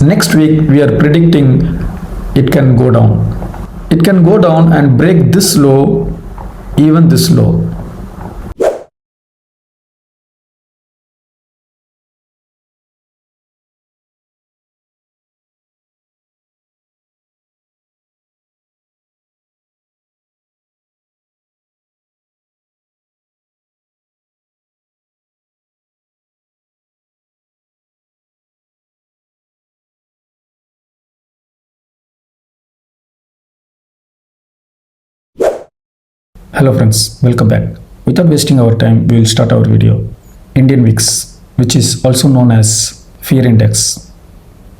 Next week we are predicting it can go down. It can go down and break this low, even this low. Hello friends, welcome back. Without wasting our time, we will start our video. Indian VIX, which is also known as Fear Index,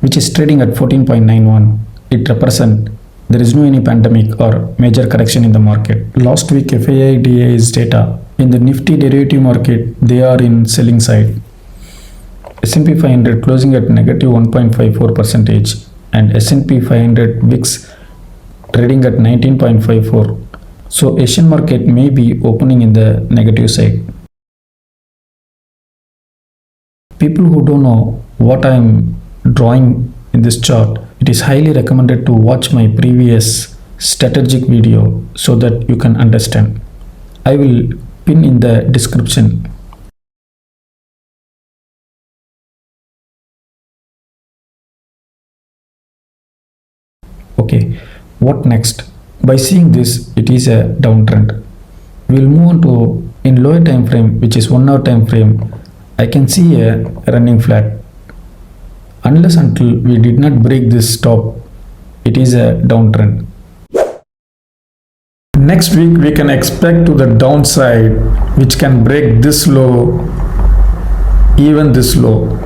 which is trading at 14.91. It represents there is no any pandemic or major correction in the market. Last week FIIDA's data in the Nifty derivative market, they are in selling side. S&P 500 closing at negative 1.54% and S&P 500 VIX trading at 19.54. So Asian market may be opening in the negative side. People who don't know what I am drawing in this chart, it is highly recommended to watch my previous strategic video so that you can understand. I will pin in the description. Okay, what next? By seeing this, it is a downtrend. We will move on to in lower time frame, which is 1 hour time frame. I can see a running flat. Unless until we did not break this top, it is a downtrend. Next week we can expect to the downside, which can break this low, even this low.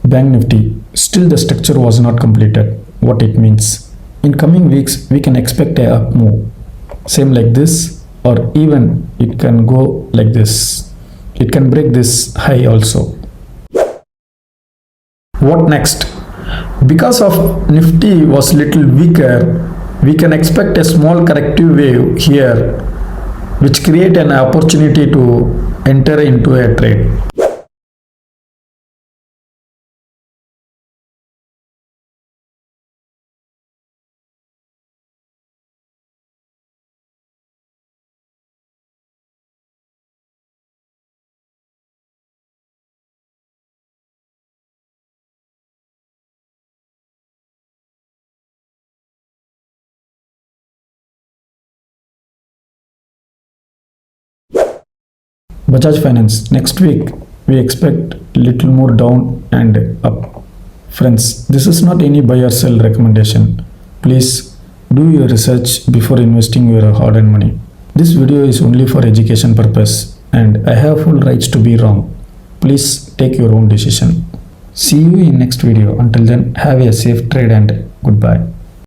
Bank Nifty, still the structure was not completed. What it means? In coming weeks, we can expect a up move. Same like this, or even it can go like this. It can break this high also. What next? Because of Nifty was little weaker, we can expect a small corrective wave here, which create an opportunity to enter into a trade. Bajaj Finance, next week we expect little more down and up. Friends, this is not any buy or sell recommendation. Please do your research before investing your hard-earned money. This video is only for education purpose and I have full rights to be wrong. Please take your own decision. See you in next video. Until then, have a safe trade and goodbye.